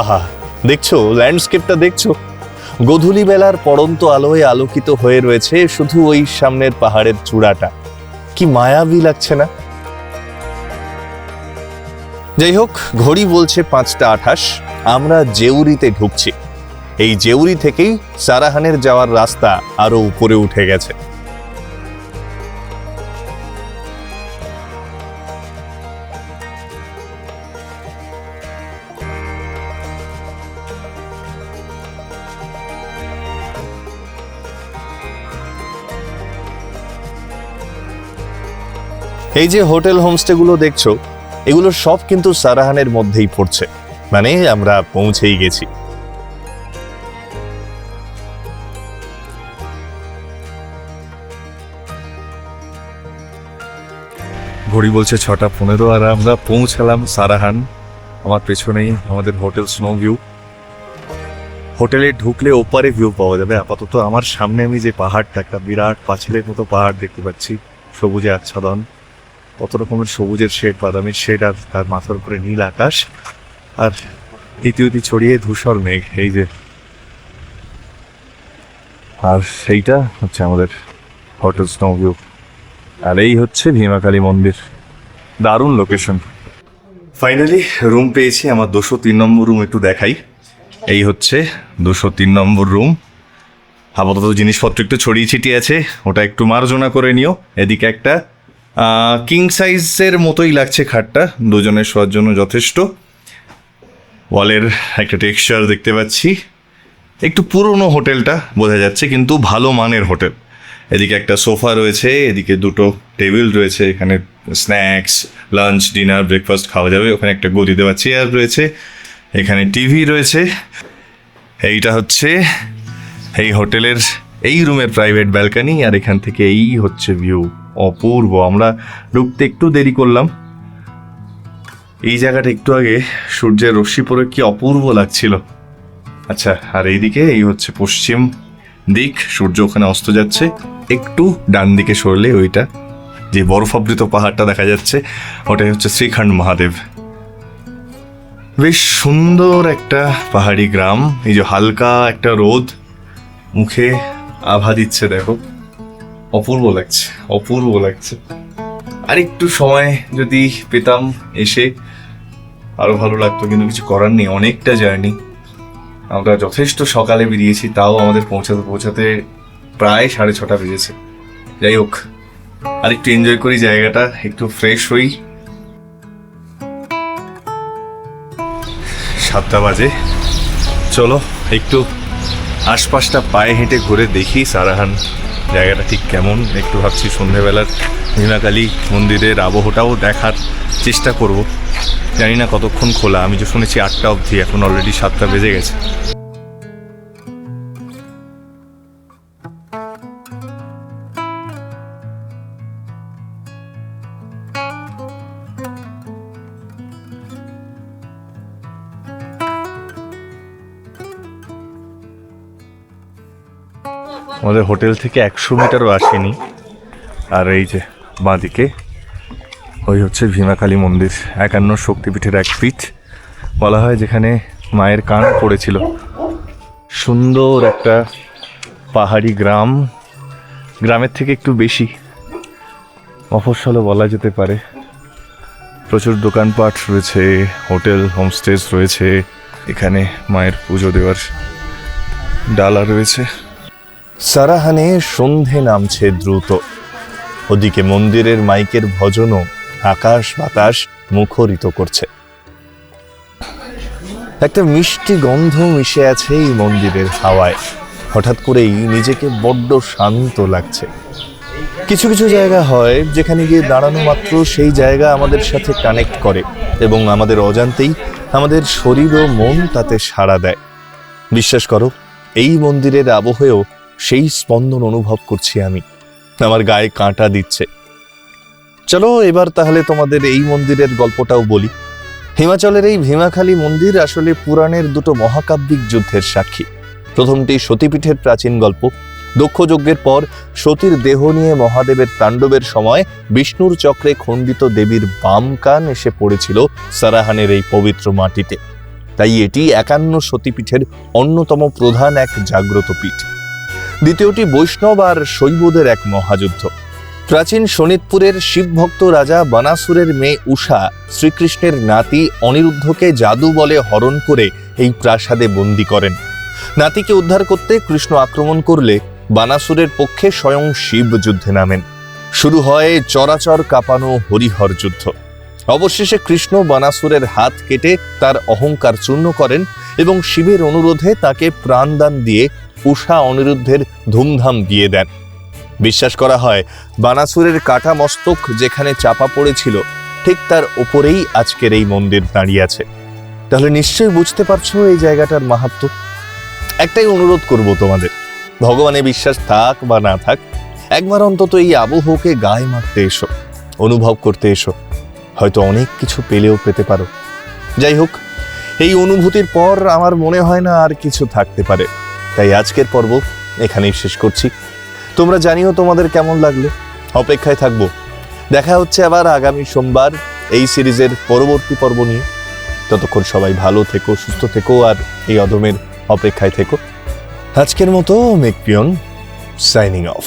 আহা, দেখছো ল্যান্ডস্কেপটা দেখছো? গোধূলি বেলার পড়ন্ত আলোয় আলোকিত হয়ে রয়েছে শুধু ওই সামনের পাহাড়ের চূড়াটা। কি মায়াবী লাগছে না? যাই হোক, ঘড়ি বলছে 5:28। আমরা জেউরিতে ঢুকছি। এই জেউরি থেকেই সারাহানের যাওয়ার রাস্তা আরো উপরে উঠে গেছে। এই যে হোটেল হোমস্টে গুলো দেখছো, এগুলো সব কিন্তু সারাহানের মধ্যেই পড়ছে, মানে আমরা পৌঁছেই গেছি। ঘড়ি বলছে 6:15 আর আমরা পৌঁছালাম সারাহান। আমার পেছনেই আমাদের হোটেল স্নো ভিউ। হোটেলে ঢুকলে ওপারে ভিউ পাওয়া যাবে। আপাতত আমার সামনে আমি যে পাহাড়টা, একটা বিরাট পাঁচিলের মতো পাহাড় দেখতে পাচ্ছি, সবুজে আচ্ছাদন, কত রকমের সবুজের শেড, বাদামের শেড, আর তার মাথার উপরে নীল আকাশ, আর ইতিউতি ছড়িয়ে ধূসর মেঘ। এই যে, আর সেইটা হচ্ছে আমাদের হোটেল স্নো ভিউ, আর এই হচ্ছে ভীমাকালী মন্দির। দারুণ লোকেশন। ফাইনালি রুম পেয়েছি, আমার 203 নম্বর রুম একটু দেখাই। এই হচ্ছে 203 নম্বর রুম। আপাতত জিনিসপত্র একটু ছড়িয়ে ছিটিয়ে আছে, ওটা একটু মার্জনা করে নিও। এদিকে একটা কিং সাইজের মতোই লাগছে খাটটা, দুজনের শোয়ার জন্য যথেষ্ট। ওয়ালের একটা টেক্সচার দেখতে পাচ্ছি, একটু পুরনো হোটেলটা বোঝা যাচ্ছে, কিন্তু ভালো মানের হোটেল। এদিকে একটা সোফা রয়েছে, এদিকে দুটো টেবিল রয়েছে, এখানে স্ন্যাক্স, লাঞ্চ, ডিনার, ব্রেকফাস্ট খাওয়া যাবে। ওখানে একটা গদি দেওয়া চেয়ার রয়েছে, এখানে টিভি রয়েছে। এইটা হচ্ছে এই হোটেলের এই রুমের প্রাইভেট ব্যালকনি, আর এখান থেকে এই হচ্ছে ভিউ। অপূর্ব। আমরা ঢুকতে একটু দেরি করলাম। এই জায়গাটা একটু আগে সূর্যের রশ্মি পড়ে কি অপূর্ব লাগছিল। আচ্ছা, আর এইদিকে এই হচ্ছে পশ্চিম দিক, সূর্য ওখানে অস্ত যাচ্ছে। একটু ডান দিকে সরলে ওইটা যে বরফাবৃত পাহাড়টা দেখা যাচ্ছে, ওটাই হচ্ছে শ্রীখণ্ড মহাদেব। বেশ সুন্দর একটা পাহাড়ি গ্রাম। এই যে হালকা একটা রোদ মুখে আভা দিচ্ছে, দেখো অপূর্ব লাগছে, অপূর্ব লাগছে। আর একটু সময় যদি পেতাম এসে আরো ভালো লাগতো, কিন্তু কিছু করার নেই, অনেকটা জার্নি। আমরা যথেষ্ট সকালে বেরিয়েছি, তাও আমাদের পৌঁছাতে পৌঁছাতে প্রায় 6:30 বেজেছে। যাই হোক, আর একটু এনজয় করি জায়গাটা, একটু ফ্রেশ হই। 7টা বাজে, চলো একটু আশপাশটা পায়ে হেঁটে ঘুরে দেখি সারাহান জায়গাটা ঠিক কেমন। একটু ভাবছি সন্ধ্যেবেলার ভীমাকালী মন্দিরের আবহটাও দেখার চেষ্টা করব। জানি না কতক্ষণ খোলা, আমি যে শুনেছি 8টা অবধি, এখন অলরেডি 7টা বেজে গেছে। আমাদের হোটেল থেকে 100 মিটারও আসেনি। আর এই যে বাঁদিকে ওই হচ্ছে ভীমাকালী মন্দির, 51 শক্তিপীঠের এক পীঠ বলা হয়, যেখানে মায়ের কান পড়েছিল। সুন্দর একটা পাহাড়ি গ্রাম, গ্রামের থেকে একটু বেশি মফস্বলও বলা যেতে পারে। প্রচুর দোকানপাট রয়েছে, হোটেল হোমস্টেজ রয়েছে, এখানে মায়ের পুজো দেওয়ার ডালা রয়েছে। সারাহানে সন্ধে নামছে দ্রুত, ওদিকে মন্দিরের মাইকের ভজনও আকাশ বাতাস মুখরিত করছে। একটা মিষ্টি গন্ধ মিশে আছে এই মন্দিরের হাওয়ায়। হঠাৎ করেই নিজেকে বড্ড শান্ত লাগছে। কিছু কিছু জায়গা হয় যেখানে গিয়ে দাঁড়ানো মাত্র সেই জায়গা আমাদের সাথে কানেক্ট করে এবং আমাদের অজান্তেই আমাদের শরীর ও মন তাতে সাড়া দেয়। বিশ্বাস করো, এই মন্দিরের আবহেও সেই স্পন্দন অনুভব করছি আমি, আমার গায়ে কাঁটা দিচ্ছে। চলো এবার তাহলে তোমাদের এই মন্দিরের গল্পটাও বলি। হিমাচলের এই ভীমাখালী মন্দির আসলে পুরাণের দুটো মহাকাব্যিক যুদ্ধের সাক্ষী। প্রথমটি সতীপীঠের প্রাচীন গল্প। দক্ষ যজ্ঞের পর সতীর দেহ নিয়ে মহাদেবের তাণ্ডবের সময় বিষ্ণুর চক্রে খণ্ডিত দেবীর বাম কান এসে পড়েছিল সারাহানের এই পবিত্র মাটিতে। তাই এটি 51 সতীপীঠের অন্যতম প্রধান এক জাগ্রত পীঠ। দ্বিতীয়টি বৈষ্ণব আর শৈবদের এক মহাযুদ্ধ। প্রাচীন শোনিতপুরের শিবভক্ত রাজা বানাসুরের মেয়ে উষা শ্রীকৃষ্ণের নাতি অনিরুদ্ধকে জাদু বলে হরণ করে এই প্রাসাদে বন্দী করেন। নাতিকে উদ্ধার করতে কৃষ্ণ আক্রমণ করলে বানাসুরের পক্ষে স্বয়ং শিব যুদ্ধে নামেন। শুরু হয় চরাচর কাঁপানো হরিহর যুদ্ধ। অবশেষে কৃষ্ণ বানাসুরের হাত কেটে তার অহংকার চূর্ণ করেন এবং শিবের অনুরোধে তাকে প্রাণদান দিয়ে উষা অনিরুদ্ধের ধুমধাম বিয়ে দেন। বিশ্বাস করা হয় বানাসুরের কাটা মস্তক যেখানে চাপা পড়েছিল ঠিক তার ওপরেই আজকের এই মন্দির দাঁড়িয়ে আছে। তাহলে নিশ্চয়ই বুঝতে পারছো এই জায়গাটার মাহাত্ম্য। একটাই অনুরোধ করব তোমাদের, ভগবানে বিশ্বাস থাক বা না থাক, একবার অন্তত এই আবহকে গায়ে মাখতে এসো, অনুভব করতে এসো, হয়তো অনেক কিছু পেলেও পেতে পারো। যাই হোক, এই অনুভূতির পর আমার মনে হয় না আর কিছু থাকতে পারে, তাই আজকের পর্ব এখানেই শেষ করছি। তোমরা জানিও তোমাদের কেমন লাগলো, অপেক্ষায় থাকবো। দেখা হচ্ছে আবার আগামী সোমবার এই সিরিজের পরবর্তী পর্ব নিয়ে। ততক্ষণ সবাই ভালো থেকো, সুস্থ থেকো, আর এই অদমের অপেক্ষায় থেকো। আজকের মতো মেকপিয়ন সাইনিং অফ।